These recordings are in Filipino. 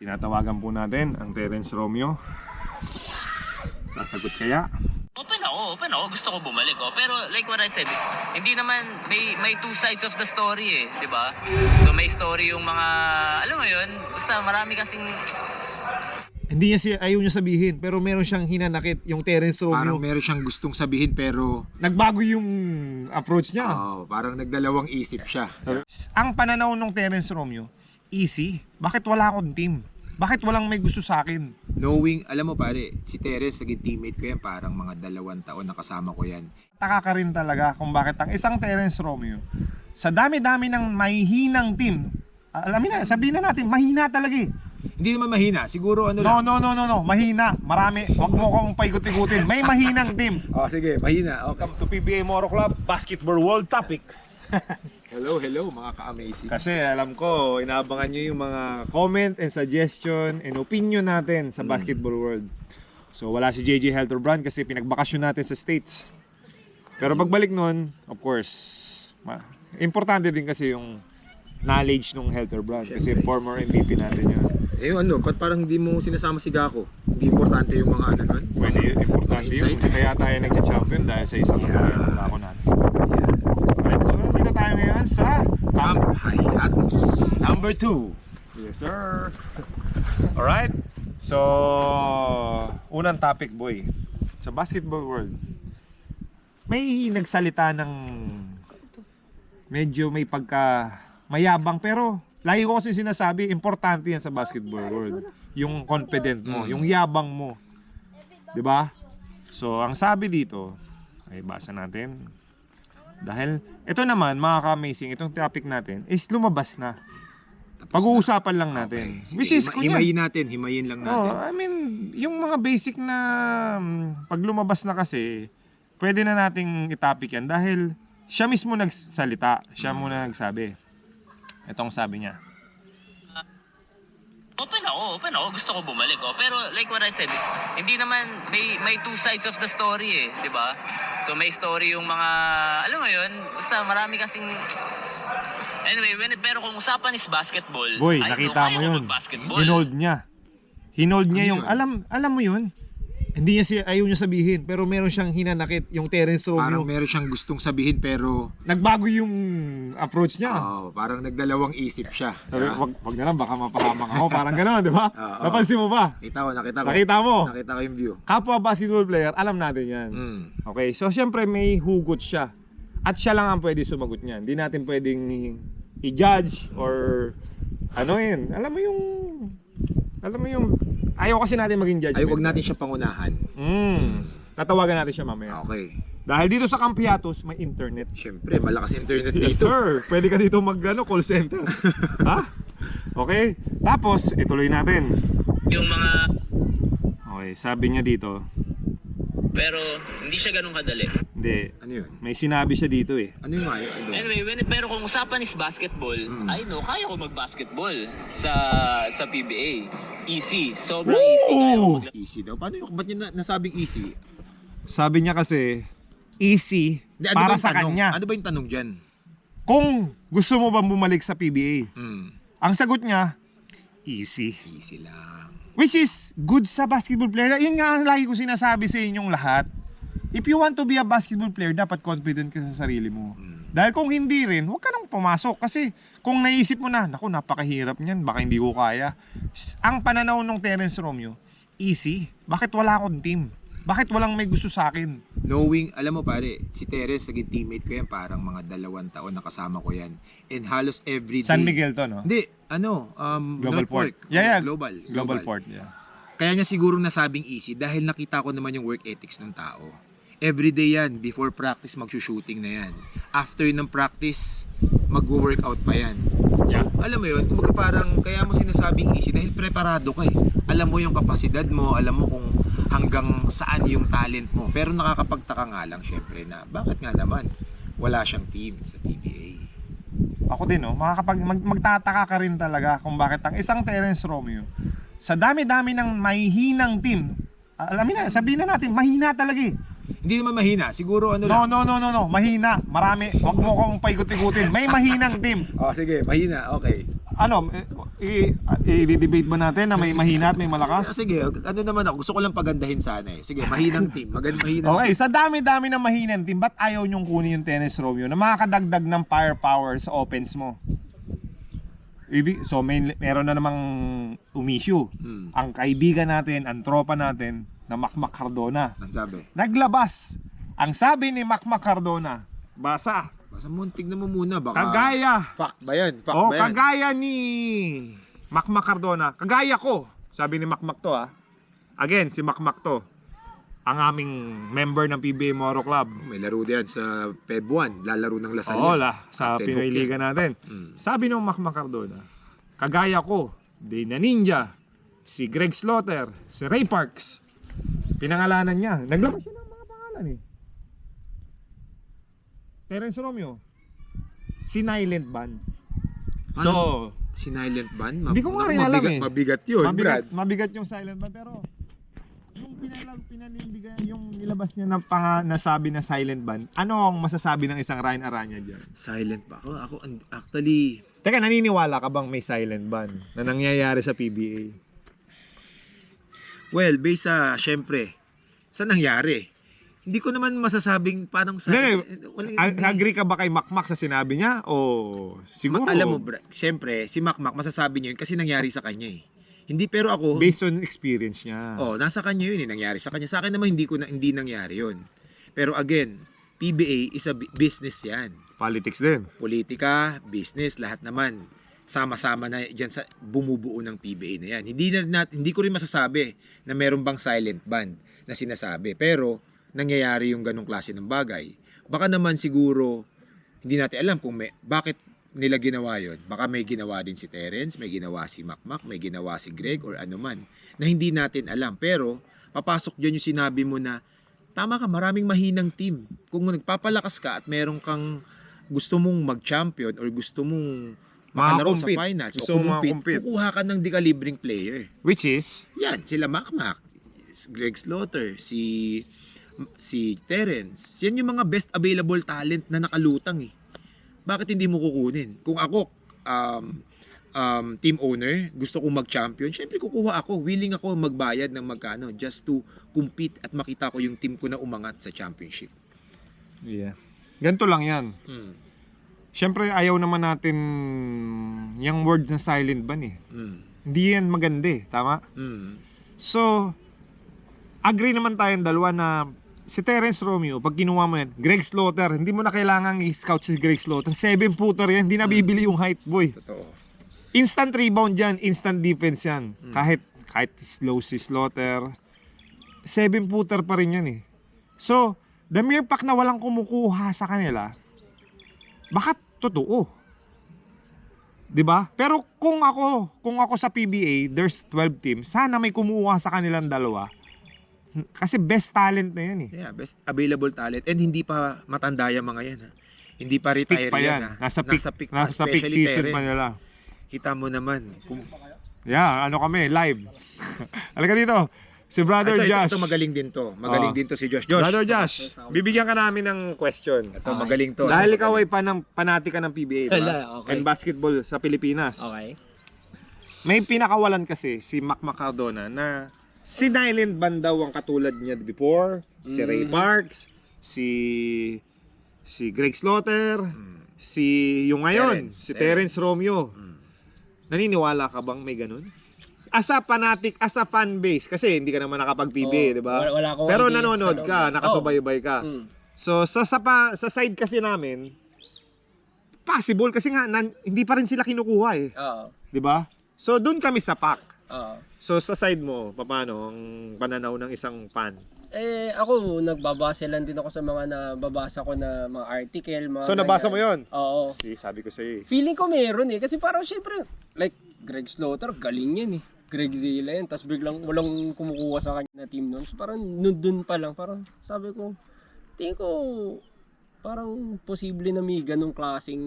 Tinatawagan po natin ang Terence Romeo. Sasagot kaya? Open ako. Gusto ko bumalik. Pero like what I said, hindi naman, may two sides of the story di ba? So may story yung mga, alam mo yun, basta marami kasing... Hindi niya ayaw niya sabihin, pero meron siyang hinanakit yung Terence Romeo. Parang meron siyang gustong sabihin pero... Nagbago yung approach niya. parang nagdalawang isip siya. Ang pananaw ng Terence Romeo, easy. Bakit wala akong team? Bakit walang may gusto sa akin? Knowing, alam mo pare, si Teres, naging teammate ko yan, parang mga 2 taon na kasama ko yan. Taka ka rin talaga kung bakit ang isang Terence Romeo, sa dami-dami ng mahihinang team, alamin na, sabihin na natin, mahina talaga eh. Hindi naman mahina, siguro ano lang. No, mahina. Marami. Huwag mo kong paikot-ikutin. May mahinang team. Sige, mahina. Okay. Welcome to PBA Moro Club Basketball World Topic. Hello mga ka-amazing. Kasi alam ko, inaabangan nyo yung mga comment and suggestion and opinion natin sa basketball world. So wala si JJ Helterbrand kasi pinagbakasyon natin sa States. Pero pagbalik nun, of course, importante din kasi yung knowledge ng Helterbrand kasi former MVP natin yun. Ba't parang hindi mo sinasama si Gako? Hindi importante yung mga ano nun? Pwede yun, importante yun. Kaya tayo nag-champion dahil sa isang ako natin. Alright, so dito tayo ngayon sa Camp Hiatus number 2. Yes sir. Alright, so unang topic boy. Sa basketball world, may nagsalita ng medyo may pagka mayabang pero lagi ko kasi sinasabi, importante yan sa basketball world. Yung confident mo, yung yabang mo. 'Di ba? So, ang sabi dito, ay basa natin. Dahil ito naman, mga ka-amazing, itong topic natin is lumabas na. Pag-uusapan lang natin. Okay. Which is Himayin lang natin. I mean, yung mga basic na pag lumabas na kasi, pwede na nating itopic yan dahil siya mismo nagsalita, siya muna nagsabi. Itong sabi niya. Open ako. Gusto ko bumalik. Pero like what I said, hindi naman, may two sides of the story di ba? So may story yung mga, alam mo yun, basta marami kasing... Anyway, pero kung usapan is basketball, Boy, nakita mo yun. Hinold niya yung, alam mo yun? Hindi niya ayaw niya sabihin, pero meron siyang hinanakit yung Terence Romeo. Parang meron siyang gustong sabihin pero... Nagbago yung approach niya. Parang nagdalawang isip siya. Sabi, wag na lang, baka mapahamak ako. Parang gano'n, di ba? Napansin mo ba? Nakita mo? Nakita ko yung view. Kapwa basketball player, alam natin yan. Okay, so syempre may hugot siya. At siya lang ang pwede sumagot niyan. Hindi natin pwedeng i-judge or ano yun. Alam mo yung ayaw kasi natin maging judgment. Wag natin siya pangunahan. Tatawagan natin siya mamaya. Okay. Dahil dito sa Camp Hiatus, may internet. Siyempre, malakas internet Yes dito. sir, pwede ka dito call center. Ha? Okay? Tapos, ituloy natin. Yung mga... Okay, sabi niya dito. Pero hindi siya ganun kadali. Hindi. Ano yun? May sinabi siya dito eh. Ano yung nga yun? Anyway, pero kung usapan is basketball, I know, kaya ko mag-basketball sa PBA. Easy. Sobrang easy. Kaya ko Easy daw. Paano yung, ba't niya nasabing easy? Sabi niya kasi, easy Ano para ba yung sa tanong? kanya. Ano ba yung tanong dyan? Kung gusto mo bang bumalik sa PBA, ang sagot niya, easy. Easy lang. Which is good sa basketball player. Yun nga ang lagi ko sinasabi sa inyong lahat. If you want to be a basketball player, dapat confident ka sa sarili mo. Dahil kung hindi rin, huwag ka nang pumasok. Kasi kung naisip mo na, naku, napakahirap niyan, baka hindi ko kaya. Ang pananaw ng Terence Romeo, easy. Bakit wala akong team? Bakit walang may gusto sa akin? Knowing, alam mo pare, si Teres, naging teammate ko yan, parang mga 2 taon na kasama ko yan. And halos every day. San Miguel to, no? Hindi, Global North Port. Fork. Yeah. Global Port, yeah. Kaya niya siguro nasabing easy dahil nakita ko naman yung work ethics ng tao. Everyday yan, before practice magsushooting na yan. After ng practice, mag-workout pa yan. Yeah. Alam mo yun, kumbaga parang kaya mo sinasabing easy dahil preparado ka eh. Alam mo yung kapasidad mo, alam mo kung hanggang saan yung talent mo. Pero nakakapagtaka nga lang syempre na bakit nga naman wala siyang team sa PBA. Ako din, no? Magtataka ka rin talaga kung bakit ang isang Terence Romeo, sa dami-dami ng mahihinang team, alamin na, sabihin na natin, mahina talaga eh. Hindi naman mahina, siguro ano lang. No, mahina. Marami, wag mo kong paikot-ikutin. May mahinang team. Sige, mahina, okay. i-debate ba natin na may mahina at may malakas? Sige, ano naman ako, gusto ko lang pagandahin sana eh. Sige, mahinang team. Mahinang Okay, sa dami-dami ng mahinang team, ba't ayaw nyong kunin yung Tennis Romeo na makakadagdag ng firepower sa offense mo? So meron na namang umisyu. Ang kaibigan natin, ang tropa natin na Macmac Cardona. Ang sabi. Naglabas. Ang sabi ni Macmac Cardona, basa. Basta muntig na mo muna. Baka... Kagaya. Fact ba yan? Fact Oh, ba yan? kagaya ni Macmac Cardona. Kagaya ko. Sabi ni Macmac to Again, si Macmac to. Ang aming member ng PBA Moro Club. May laro diyan sa Feb 1. Lalaro ng Lasal. Oo, sa Captain Pinoy Hook yan. Liga natin. Sabi ng Macmac Cardona, kagaya ko, Dana Ninja, si Greg Slaughter, si Ray Parks. Pinangalanan niya. Naglabas siya ng mga pangalan eh. Terence Romeo, si Nylent Band. So, Si Silent Band? Hindi ko nga rin alam eh. Mabigat yun, Brad. Mabigat yung Silent Band, pero yung pinanindigan, yung nilabas niya na nasabi na Silent Band, ano ang masasabi ng isang Ryan Aranya dyan? Silent ba? Ako actually... Teka, naniniwala ka bang may Silent Band na nangyayari sa PBA? Well, based sa, syempre, sa nangyari. Hindi ko naman masasabing parang sa... Agree ka ba kay Macmac sa sinabi niya? O siguro? Alam mo, syempre, si Macmac masasabi niya yun kasi nangyari sa kanya eh. Hindi, pero ako... Based on experience niya. Oh, nasa kanya yun eh, nangyari sa kanya. Sa akin naman, hindi nangyari yun. Pero again, PBA is a business yan. Politics din. Politika, business, lahat naman. Sama-sama na dyan sa bumubuo ng PBA na yan. Hindi ko rin masasabi na meron bang silent band na sinasabi. Pero, nangyayari yung ganong klase ng bagay. Baka naman siguro, hindi natin alam kung bakit nila ginawa yun. Baka may ginawa din si Terence, may ginawa si Macmac, may ginawa si Greg or ano man na hindi natin alam. Pero papasok dyan yung sinabi mo na tama ka, maraming mahinang team. Kung nagpapalakas ka at meron kang gusto mong mag-champion or gusto mong makalaro sa finals o kumpit, kukuha ka ng di-calibreng player. Which is? Yan, sila Macmac, Greg Slaughter, si Terence. Yan yung mga best available talent na nakalutang eh. Bakit hindi mo kukunin? Kung ako, team owner, gusto kong mag-champion, syempre kukuha ako. Willing ako magbayad ng magkano just to compete at makita ko yung team ko na umangat sa championship. Yeah. Ganito lang yan. Syempre ayaw naman natin yung words na silent ban eh. Hindi yan maganda eh. Tama? So, agree naman tayong dalawa na si Terence Romeo, pag kinuha mo yan, Greg Slaughter, hindi mo na kailangan i-scout si Greg Slaughter. 7-footer yan, hindi nabibili yung height, boy. Totoo. Instant rebound yan, instant defense yan. Kahit slow si Slaughter, 7-footer pa rin yan eh. So, the mere fact na walang kumukuha sa kanila, bakit totoo? 'Di ba? Pero kung ako sa PBA, there's 12 teams, sana may kumuha sa kanilang dalawa. Kasi best talent na yan eh. Yeah, best available talent. And hindi pa matanda yung mga yan. Ha? Hindi pa retire Peak pa yan. Ha? Nasa peak especially season Terence. pa nila. Kita mo naman. Yeah, ano kami, live. Halika dito. Si Brother Josh. Ito magaling din to. Magaling din to si Josh. Brother Josh, bibigyan ka namin ng question. Ito magaling to. Dahil ikaw ay panatika ng PBA, diba? Okay. And basketball sa Pilipinas. Okay. May pinakawalan kasi si Macmac Cardona na si Nylent Band daw ang katulad niya before, si Ray Parks, si Greg Slaughter, si yung ngayon, si Terence Romeo. Naniniwala ka bang may ganun? As a fanatic, as a fan base, kasi hindi ka naman nakapag-PBA, di ba? Wala akong Pero idea nanonood sa ka, loob. nakasubaybay ka. So sa side kasi namin, possible kasi nga hindi pa rin sila kinukuha eh, Oo. 'di ba? So doon kami sa pack. Oo. So sa side mo, paano ang pananaw ng isang fan? Ako, nagbabase lang din ako sa mga nababasa ko na mga article. Mga So nabasa mo 'yon? Oo. Sabi ko sa iyo. Feeling ko meron eh. Kasi parang syempre, like Greg Slaughter, galing yan eh. Greg Zilla yan. Tapos biglang walang kumukuha sa kanya na team noon. So parang dun pa lang. Parang sabi ko, tingin ko, parang posible na may ganong klaseng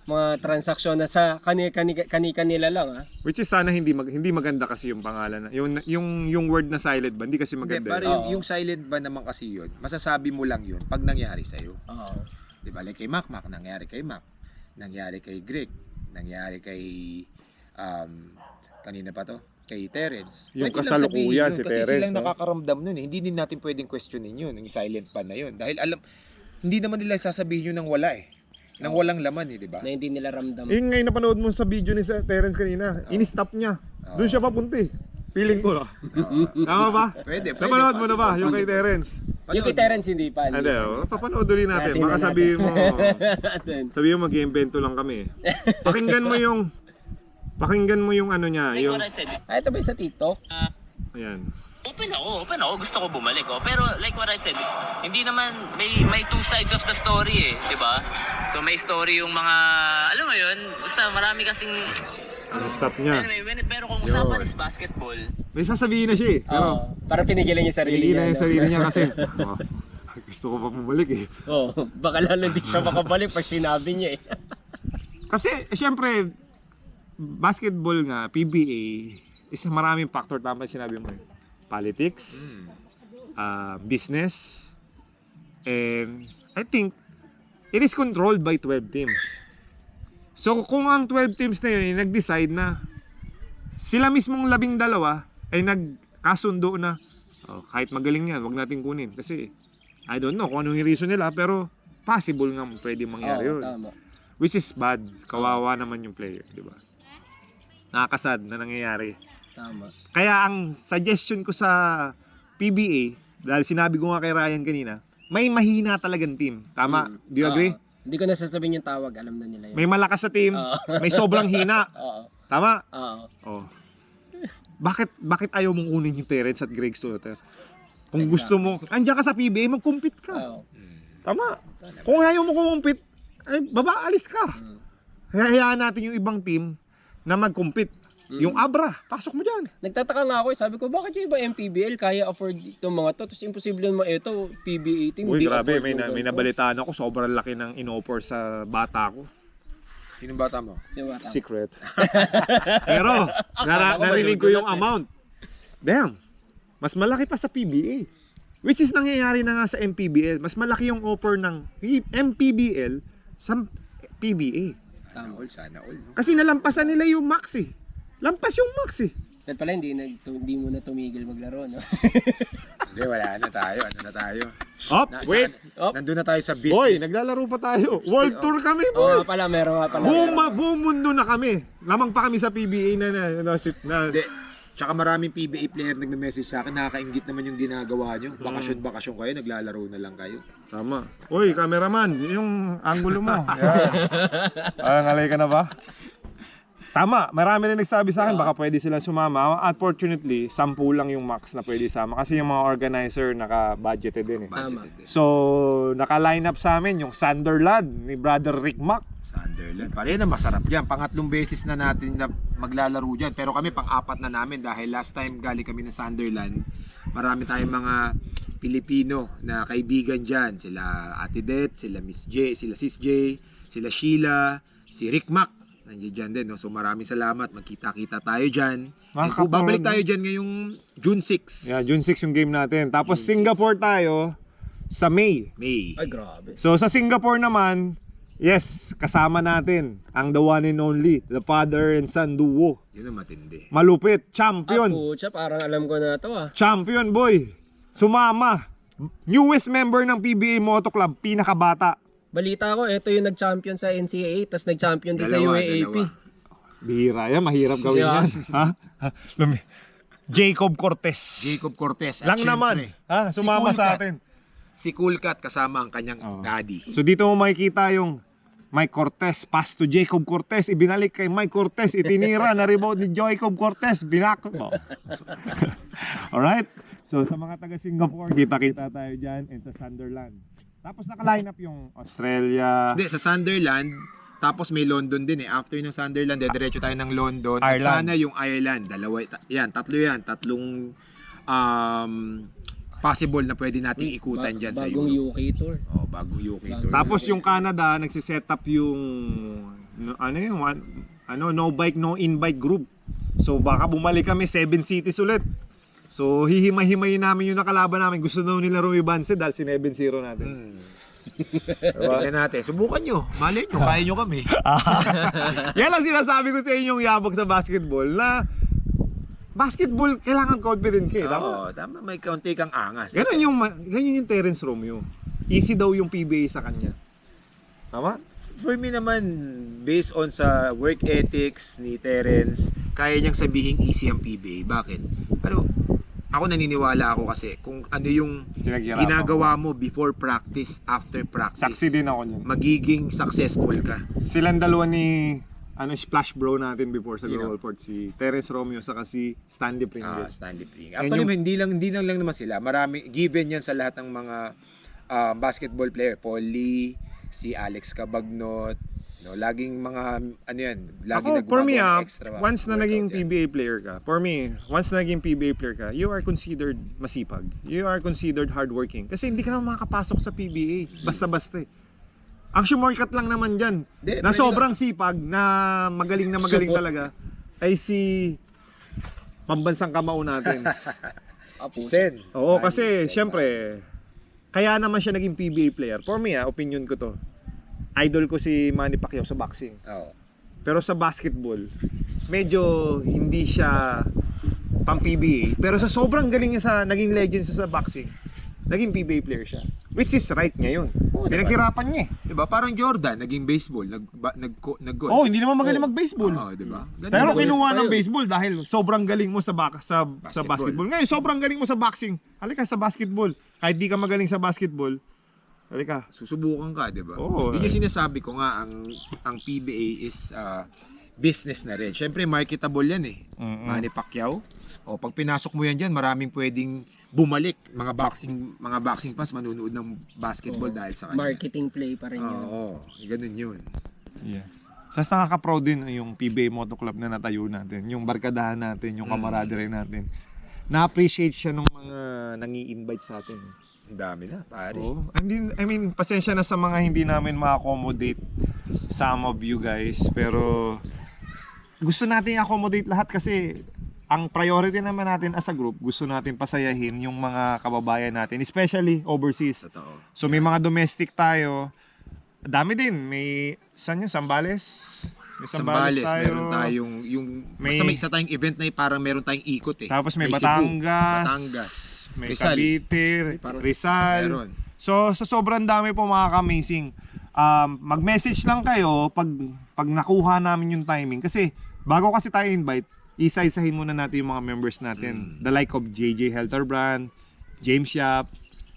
mga transaksyon na sa kanila lang ha. Which is sana hindi maganda kasi yung pangalan. Yung word na silent ba, hindi kasi maganda. Hindi, yung silent ba naman kasi yun, masasabi mo lang yun pag nangyari sa'yo. Oo. Diba? Like kay Macmac, nangyari kay Mac. Nangyari kay Greg. Nangyari kay kanina pa to, kay Terence. Yung Pwede lang kasalukuyan sabihin si yun, kasi Terence, silang no? nakakaramdam nun eh. Hindi din natin pwedeng questionin yun, yung silent ban na yun. Dahil hindi naman nila sasabihin yun ng wala eh. Nang walang laman eh, di ba? Na hindi nila ramdam. Yun ngayon napanood mo sa video ni Terence kanina. In-stop niya. Doon siya papunta eh. Feeling ko, no? Tama ba? Pwede. Napanood mo na ba yung kay possible. Terence? Yung kay Terence hindi pa. Hindi, papanood ulit natin. Natin Baka na sabihin mo, natin. sabihin mo mag-iimbento lang kami. Pakinggan mo yung ano niya, Like yung, what I said, Ito ba yung sa TikTok? ayan. open ako, gusto ko bumalik. Pero like what I said, hindi naman, may two sides of the story eh, di ba? So may story yung mga, alam mo yun, basta marami kasing, Stop niya. anyway, pero kung usapan is basketball, May sasabihin na siya eh. Pero, Parang pinigilan yung sarili hindi niya. na yung no? sarili niya kasi, oh, gusto ko pa bumalik eh. Baka lalo hindi siya makabalik pag sinabi niya eh. Kasi, syempre, basketball nga, PBA, is maraming factor, tama yung sinabi mo eh. Politics, business, and I think, it is controlled by 12 teams. So, kung ang 12 teams na yun ay nag-decide na sila mismong 12 ay nagkasundo na kahit magaling yan, wag natin kunin. Kasi, I don't know kung anong yung reason nila, pero possible nga pwede mangyari yun. Tama. Which is bad. Kawawa naman yung player, di ba? Nakakasad na nangyayari. Tama. Kaya ang suggestion ko sa PBA, dahil sinabi ko nga kay Ryan kanina, may mahina talagang team. Tama? Do you agree? Hindi ko nasasabihin yung tawag, alam na nila yun. May malakas sa team, may sobrang hina. Oo. Tama? Oo. Oh. Bakit ayaw mong kunin yung Terence at Greg Slaughter? Kung gusto mo, andiyan ka sa PBA, mag-compete ka. Oo. Tama. Kung ayaw mo kumpit, ay alis ka. Hayaan natin yung ibang team na mag-compete. Yung Abra, pasok mo dyan. Nagtataka nga ako, sabi ko, bakit yung iba MPBL kaya afford itong mga to? Tapos imposible naman ito, PBA team. Uy, di grabe, afford may yung ganito. nabalitaan ako, sobrang laki ng in-offer sa bata ko. Sinong bata mo? Diba, tama. Secret. Pero, narinig ko yung amount. Damn, mas malaki pa sa PBA. Which is nangyayari na nga sa MPBL. Mas malaki yung offer ng MPBL sa PBA. Sana all. No? Kasi nalampasan nila yung max eh. Lampas yung max eh. At pala hindi mo na tumigil maglaro, no? Hindi, wala na tayo. Ano na tayo? Wait. Nandun na tayo sa business. Boy, naglalaro pa tayo. World tour kami, boy. Oo, meron nga pala. Buong mundo na kami. Lamang pa kami sa PBA na Hindi. Tsaka maraming PBA player nagme-message sa akin, nakakaingit naman yung ginagawa nyo. Bakasyon kayo, naglalaro na lang kayo. Tama. Uy, cameraman, yung angulo mo. Yeah. Ngalay ka na ba? Tama, marami rin nagsabi sa akin, baka pwede sila sumama. Unfortunately, 10 lang yung max na pwede sama. Kasi yung mga organizer naka-budgeted din eh. Tama. So, naka-line up sa amin yung Sunderland ni Brother Rick Mac. Sunderland. Pare na masarap yan. Pangatlong beses na natin na maglalaro dyan. Pero kami pang-apat na namin dahil last time galing kami na Sunderland. Marami tayong mga Pilipino na kaibigan dyan. Sila Ate Det, sila Miss J, sila Sis J, sila Sheila, si Rick Mac. Nandiyan dyan din. No? So maraming salamat. Magkita-kita tayo dyan. And kung babalik tayo dyan ngayong June 6. Yeah, June 6 yung game natin. Tapos Singapore tayo sa May. Ay, grabe. So sa Singapore naman, yes, kasama natin ang the one and only, the father and son duo. Yun ang matindi. Malupit, champion. Pucha, parang alam ko na to ah. Champion boy. Sumama. Newest member ng PBA Moto Club, pinakabata. Balita ko, ito yung nag-champion sa NCAA, tapos nag-champion din sa UAAP. Bihira yan, mahirap gawin Yeah. yan. Ha? Jacob Cortez. Jacob Cortez. Lang naman. Ha? Sumama sa atin. Si Cool Cat kasama ang kanyang daddy. So dito mo makikita yung Mike Cortez, pass to Jacob Cortez, ibinalik kay Mike Cortez, itinira na rebound ni Jacob Cortez, binako. Alright? So sa mga taga Singapore, kita-kita tayo dyan and sa Sunderland. Tapos naka-line up yung Australia, Hindi, sa Sunderland, tapos may London din eh. After ng Sunderland, diretso tayo ng London. At Ireland. sana yung Ireland. Tatlo yan. Tatlong possible na pwede nating ikutan dyan sa Bagong Europe. UK tour. Oh, bagong UK tour. Tapos yung Canada, nagsiset up yung no bike, no in-bike group. So baka bumalik kami 7 cities ulit. So hihimay-himayin namin yung nakalaban namin. Gusto daw nila Rui Banse dahil 7-0 natin. Tingnan natin. Subukan nyo. Malay nyo, kaya nyo kami. Yan lang sinasabi ko sa inyong yabag sa basketball na basketball, kailangan confident ka eh. Tama? Oo, tama. May kaunti kang angas. Ganyan yung Terence Romeo. Easy daw yung PBA sa kanya. Tama? For me naman, based on sa work ethics ni Terence, kaya niyang sabihin easy ang PBA. Bakit? Pero ako naniniwala ako kasi kung ano yung Pinaghirapan ginagawa mo before practice, after practice, Saksi din ako niyan. magiging successful ka. Silang dalawa ni Splash Bro natin before sa Sino? Global Port, si Terence Romeo saka si Stanley Pringle. Stanley Pring. And Actually, yung- hindi lang naman sila. Marami, given yan sa lahat ng mga basketball player. Paul Lee, si Alex Cabagnot, no, laging mga, ano yan, laging For me, nagmagawa ng extra once na workout naging yan. PBA player ka, you are considered masipag. You are considered hardworking. Kasi hindi ka naman makakapasok sa PBA. Basta-basta eh. Ang shortcut lang naman dyan, Hindi, na pwede sobrang sipag, na magaling talaga, ay si pambansang kamao natin. Si Sen. Oo, Manny kasi Sen. syempre, kaya naman siya naging PBA player. For me, opinion ko to. Idol ko si Manny Pacquiao sa boxing. Oo. Pero sa basketball, medyo hindi siya pang PBA. Pero sa sobrang galing niya sa naging legend siya sa boxing, naging PBA player siya. Which is right niya yun. Oo, diba? Pinaghirapan niya eh. Diba? Parang Jordan, naging baseball, nag-goal. Oh, hindi naman magaling mag-baseball. Oo, diba? Ganun Pero din. kinuha ng baseball dahil sobrang galing mo sa basketball. Ngayon, sobrang galing mo sa boxing. Halika sa basketball. Kahit di ka magaling sa basketball, halika. Susubukan ka, di ba? Oo. Yun yung sinasabi ko nga, ang PBA is business na rin. Siyempre, marketable yan eh. Manny Pacquiao. O, pag pinasok mo yan dyan, maraming pwedeng bumalik. Mga boxing fans manunood ng basketball dahil sa kanya. Marketing play pa rin yun. Oo, ganun yun. Yeah. Sa nakaka-proud din yung PBA Moto Club na natayo natin, yung barkadahan natin, yung camaraderie natin. Na-appreciate siya ng mga nangi-invite sa atin. Ang dami na, pare. Oh, I mean, pasensya na sa mga hindi namin ma-accommodate some of you guys, pero gusto natin i-accommodate lahat kasi ang priority naman natin as a group, gusto natin pasayahin yung mga kababayan natin, especially overseas. Totoo. So may mga domestic tayo, dami din, may saan yun? Sambales? May Sambales, tayo. meron tayong May- basta may isa tayong event na parang meron tayong ikot eh. Tapos may Cebu, Batangas, may Rizal. Cavite, Parang Rizal. meron. So sa sobrang dami po mga ka-amazing, mag-message lang kayo pag nakuha namin yung timing. Kasi bago kasi tayo invite, isa-isahin muna natin yung mga members natin. The like of JJ Helterbrand, James Yap,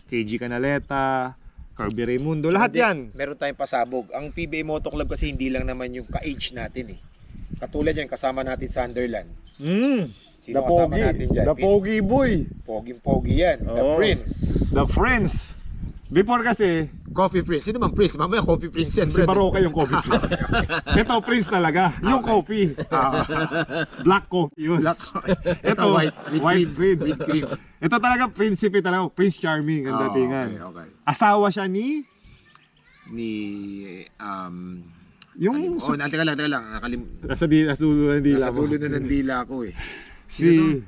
KG Canaleta, Kirby Raimundo, lahat Hindi, yan. Meron tayong pasabog. Ang PBA Moto Club kasi hindi lang naman yung ka-age natin eh. Katulad yan, kasama natin Sunderland. Sino kasama natin dyan? The Pogi Boy, Poging-pogi yan. The Oo. Prince. the Friends. Before kasi, Coffee Prince. Sino bang Prince? Mamaya Coffee Prince yan. si brother. Baroka yung coffee prince. Ito prince talaga, yung coffee. Black coffee yun. Ito white prince. With cream. Ito talaga prinsipe talaga, Prince Charming ang datingan. Okay. Asawa siya ni Ni, yung teka lang. nasa dulo ng dila Nasa mo. dulo na ng dila ko eh. Si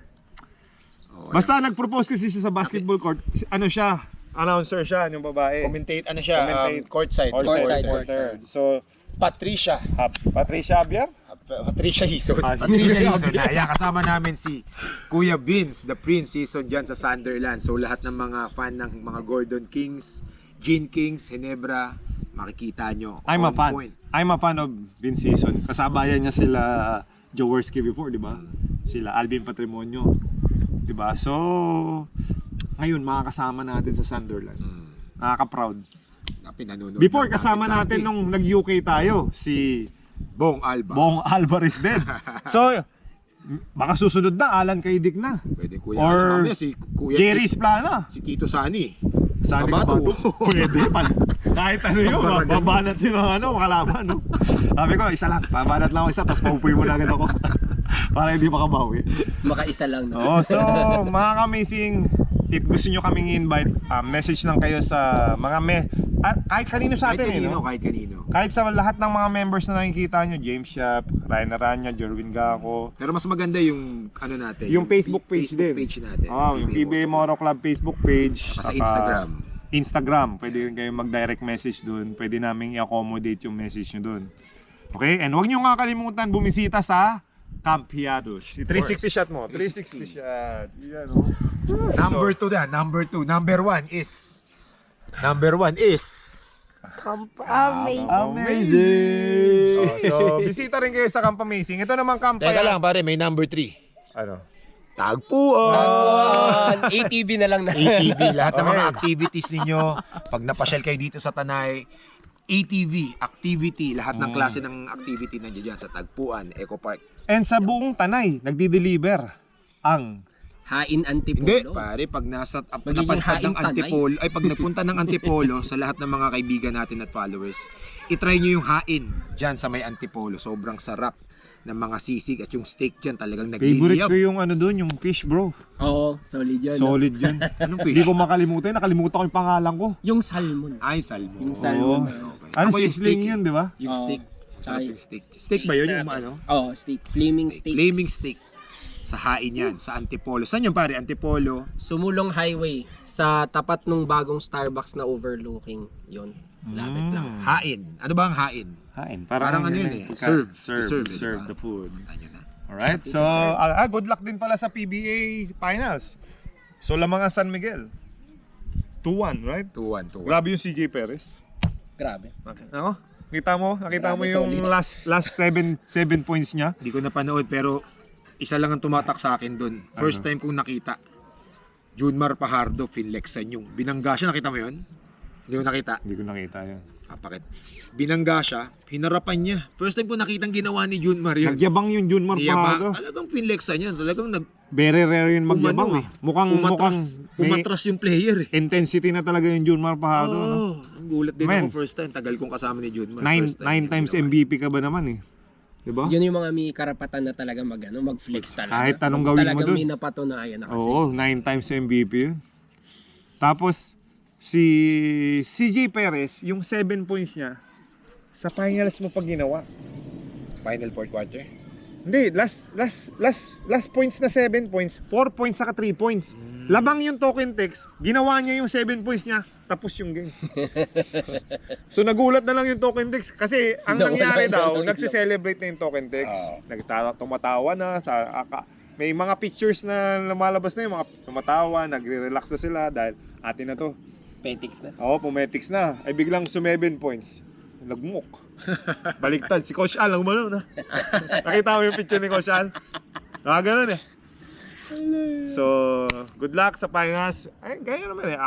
Oh, basta nag-propose kasi siya sa basketball court. Ano siya? Announcer siya, yung babae. Commentate, ano siya? Commentate. Courtside. Courtside. So, Patricia. Patricia Abiar? Patricia Hison. Patricia Hison. Ayan, kasama namin si Kuya Vince, the Prince Hison dyan sa Sunderland. So lahat ng mga fan ng mga Gordon Kings, Gene Kings, Ginebra, makikita nyo. I'm a on fan. point. I'm a fan of Vince Season. Kasabayan niya sila Jaworski before, di ba? Sila Alvin Patrimonio. Di ba? So, ngayon makakasama natin sa Sunderland. Nakaka-proud. Pinanonood Before lang kasama natin dati. nung nag-UK tayo, si Bong Alba. Bong Alvarez din. So, baka susunod na, Alan Kaidik na. Pwede Kuya. Or Mamaya si Kuya. Jerry's Plana. Si Tito Sani. Saan Kabato. Pwede pa. Kahit ano yun, babanat yung mga kalaban, no? Sabi ko, isa lang, babanat lang ako isa, tapos paupuin mo na agad ako. Para hindi makabawi. Makaisa lang. No? Oo, so, mga ka-amazing, if gusto nyo kaming invite, message lang kayo sa mga kahit kanino sa Kahit atin, kanino, no? kahit kanino. Kahit sa lahat ng mga members na nakikita nyo, James Yap, Ryan Aranya, Jerwin Gaco, Pero mas maganda yung ano natin. yung Facebook page din. page natin. Yung PBA Moto Club Facebook page. Sa saka Instagram. Instagram. Pwede rin kayo mag-direct message doon. Pwede namin i-accommodate yung message nyo doon. Okay? And huwag nyo nga kalimutan bumisita sa Camp Hiatus. 360 shot mo. 360 shot. Yan, oh. Number 2 na, number 2. Number 1 is... Amazing! Oh, so, bisita rin kayo sa Camp Amazing. Ito naman Camp Teka lang pare, may number 3. Ano? Tagpuan! ATV na lang na. ATV, lahat ng mga activities ninyo. Pag napasyal kayo dito sa Tanay, ATV, activity, lahat ng klase ng activity nandiyan dyan sa Tagpuan, Eco Park. And sa buong Tanay, nagdi-deliver ang Hain Antipolo. Hindi, pare, pag nasa Magiging napadpad ng haing Tanay. Antipolo, ay pag nagpunta ng Antipolo sa lahat ng mga kaibigan natin at followers, itry nyo yung hain dyan sa may Antipolo. Sobrang sarap ng mga sisig at yung steak dyan talagang favorite nagliliyab. ko yung ano doon, yung fish bro. Oo, solid yun. Solid yun. Anong Hindi fish? ko makalimutan, nakalimutan ko yung pangalan ko. Yung salmon. Ay, salmon. Yung salmon. Okay. Ano, Ako yung sizzling steak. yun, di ba? Yung Oo. steak. Masarap Ay. yung steak. Steak ba yun? Yung ano? Oo, steak. Flaming steak. Flaming steak. Sa hain yan, sa Antipolo. Saan yun pare? Antipolo? Sumulong Highway sa tapat nung bagong Starbucks na overlooking. Yun. Lapit lang. Hain. Ano ba ang hain? Kain. Parang ano yun eh. Serve. Serve Serve, the food. Ano na? Alright, so good luck din pala sa PBA Finals. So lamang ang San Miguel. 2-1, right? 2-1. Grabe yung CJ Perez. Grabe. Ako? Nakita mo Grabe, yung solid. last 7 points niya. Hindi ko napanood pero isa lang ang tumatak sa akin doon. First time kong nakita. Junmar Pajardo, Finlexan yung binangga siya. Nakita mo yun? Hindi ko nakita. Hindi ko nakita yun. Kapakit. Binangga siya, hinarapan niya. First time ko nakitang ginawa ni Junmar yun. Nagyabang yung Junmar Fajardo. Talagang Finlexan yun. Talagang Very rare yung magyabang umano eh. Mukhang may umatras yung player eh. intensity na talaga yung Junmar Fajardo. No? Oo. Ang gulat din Man. ako first time. Tagal kong kasama ni Junmar. Nine First time times niya ginawa. MVP ka ba naman eh. Diba? Yun yung mga may karapatan na talaga mag-flex talaga. Kahit anong gawin mo talagang dun. may napatunayan na kasi. Oo, 9 times MVP yun. Tapos, si CJ Perez, yung 7 points niya, sa finals mo pag ginawa. Final fourth quarter. Hindi, last points na 7 points, 4 points saka 3 points. Labang yung token text, ginawa niya yung 7 points niya, tapos yung game. So nagulat na lang yung token text kasi ang nangyari daw, nagse-celebrate na yung token text. Tumatawa na, may mga pictures na lumalabas na yung mga tumatawa, nagre-relax na sila dahil atin na to. Petix na. Oo, pumetics na. Ay biglang 7 points. Nagmuk. Baliktad. Si Coach Al, gumano na. Nakita mo yung picture ni Coach Al? Nakaganon eh. So, good luck sa finals. Ay, gaya naman eh.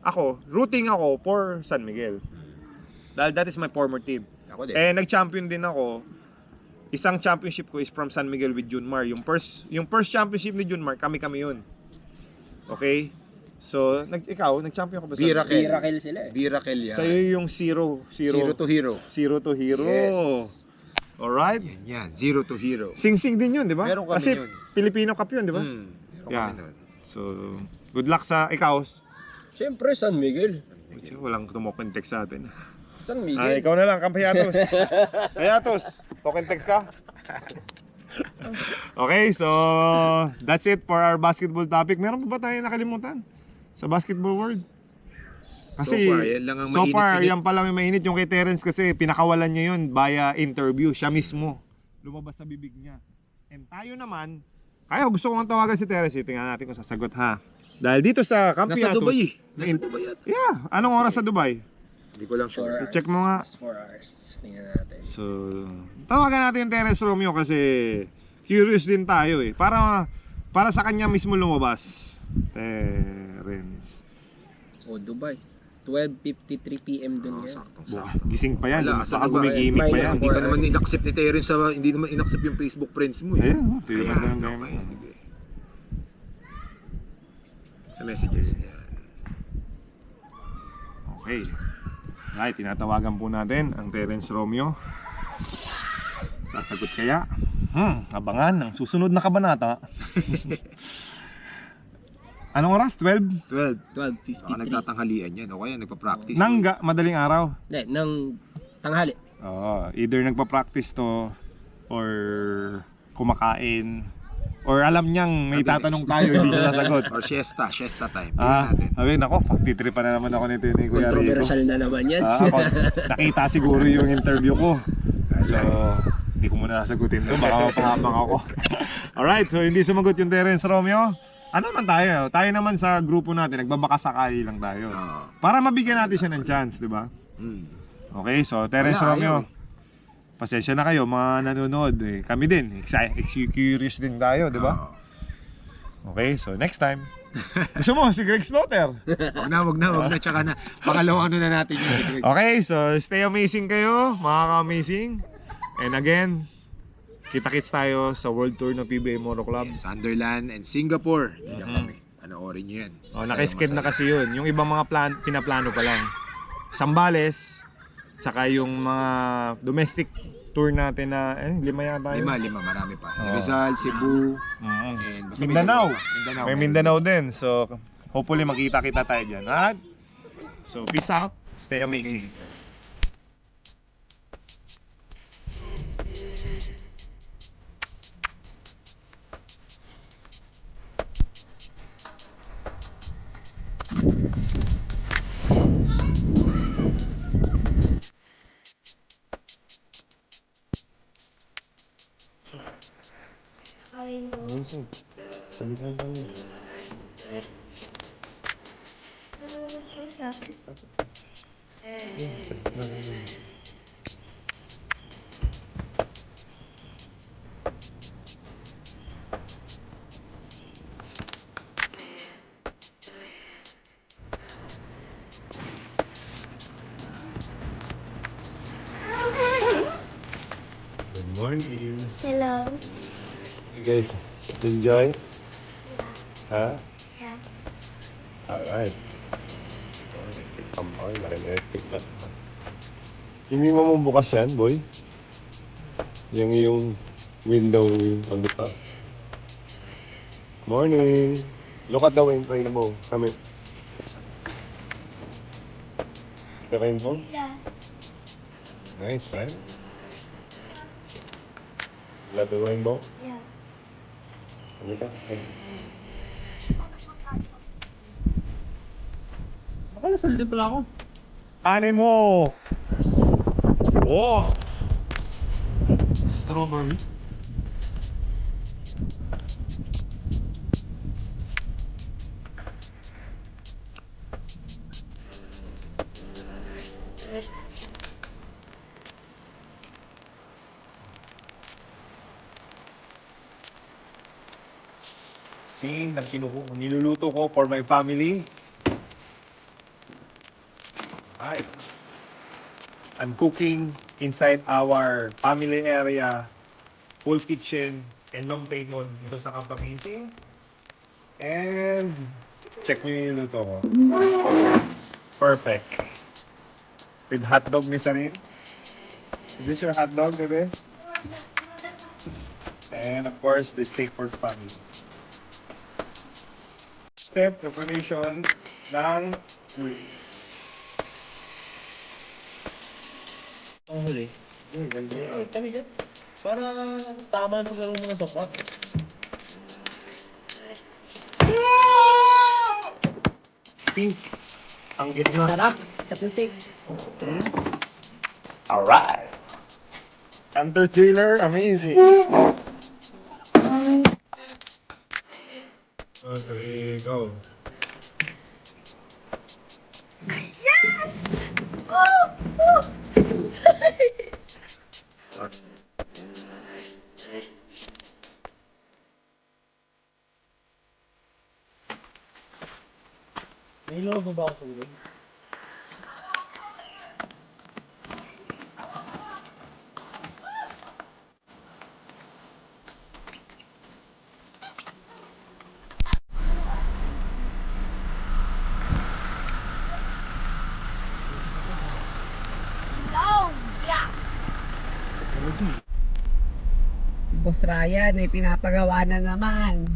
Ako, rooting ako for San Miguel. Dahil that is my former team. Ako din. Eh, nag-champion din ako. Isang championship ko is from San Miguel with Junmar. Yung first championship ni Junmar, kami yun. Okay? So, ikaw, nag-champion ka ba sa Miracle. Miracle sila eh. Miracle yan. Sa'yo yung zero to hero. Zero to hero. Yes. Alright? Yan. Zero to hero. Sing-sing din yun, di ba? Meron kami Kasi yun. Filipino Cup yun, di ba? Meron Yeah. kami nun. So, good luck sa ikaw. Siyempre, San Miguel. Walang tumoken text sa atin. San Ay, Miguel. ikaw na lang, Kampayatos. Hayatos, token text ka? Okay, so that's it for our basketball topic. Meron pa ba tayo nakalimutan sa basketball world? Kasi So far, yan lang ang so far, mainit-init. yan pa lang yung mainit. Yung kay Terence kasi pinakawalan niya yun via interview. Siya mismo. Lumabas sa bibig niya. And tayo naman, kaya gusto ko nga tawagan si Terence. Tingnan natin kung sasagot ha. Dahil dito sa Nasa Campiatos. Dubai eh. Nasa Dubai yata. Yeah, anong oras sa Dubai? Hindi ko lang 4 sure. hours. Check mo nga. 4 hours. Tingnan natin. So, tawagan natin yung Terence Romeo kasi curious din tayo eh. Para sa kanya mismo lumabas. Terence. O, Dubai. 12:53 PM dun ngayon. Wah, gising pa yan. Wala, Baka sa Dubai. gumigimik pa Minus yan. Hindi ka naman in-accept ni Terence hindi naman in-accept yung Facebook friends mo eh. Ayan, ito yung Ayan, ganda ng okay. game. Sige. Sa messages. Ayan. Okay. Right, tinatawagan po natin ang Terence Romeo. Sasagot kaya? Abangan ang susunod na kabanata. Anong oras? 12? 12. 12:53. Baka nagtatanghalian yan. O kaya nagpa-practice. Nang madaling araw. Hindi, ng tanghali. Oo, either nagpa-practice to or kumakain Or alam niyang may tatanong tayo, hindi siya sasagot. Or siesta time. Tingnan natin. Sabi, nako, pagtitripan na naman ako nito ni Kuya Rico. Controversial na naman yan. Ako, nakita siguro yung interview ko. So, hindi ko muna sasagutin to, baka mapahabang ako. Alright, so hindi sumagot yung Terence Romeo. Ano naman tayo? Tayo naman sa grupo natin, nagbabakasakali lang tayo. Para mabigyan natin siya ng chance, di ba? Okay, so Terence Wala, Romeo, ayaw. pasensya na kayo mga nanonood. Eh, kami din, curious din tayo, di ba? Okay, so next time. Gusto mo, si Greg Slaughter. Wag na. Tsaka na, pangalawang ano na natin yung secret. Okay, so stay amazing kayo, mga ka-amazing. And again, kita-kits tayo sa World Tour ng PBA Moto Club. Sunderland and Singapore. Hindi kami. Panoorin nyo yan. Naka-sked na kasi yun. Yung ibang mga pinaplano pa lang. Sambales, saka yung mga domestic tour natin na, lima yata yun. Lima, marami pa. Rizal, Cebu, and basta Mindanao. Mindanao. May Mindanao din. So, hopefully makita-kita tayo dyan. Alright? So, peace out. Stay amazing. Good morning. Hello. You guys enjoy? Huh? Yeah. Alright. Come on, electric na. Hindi mo bukas yan, boy? Yung window on the top. Morning! Look at the rainbow. Come in. The rainbow? Yeah. Nice, right? Love the rainbow? Yeah. Halika. Nakalasal din pala ako. Kanin mo! Oh! Strawberry? See, niluluto ko for my family. Right. I'm cooking inside our family area, full kitchen, and long table dito sa Campaminte. And check nyo yung niluto ko. Perfect. With hotdog ni Sarin. Is this your hotdog, bebe? And of course, the steak for family. Step preparation ng Ang huli. Kami dyan. Para tama na lang mga sopa. pink. Ang ganda. Sarap. Kapusik. Alright. Hunter Thriller, amazing. Okay, go. May loob ba ako sa ulo? Boss Ryan, may pinapagawa na naman.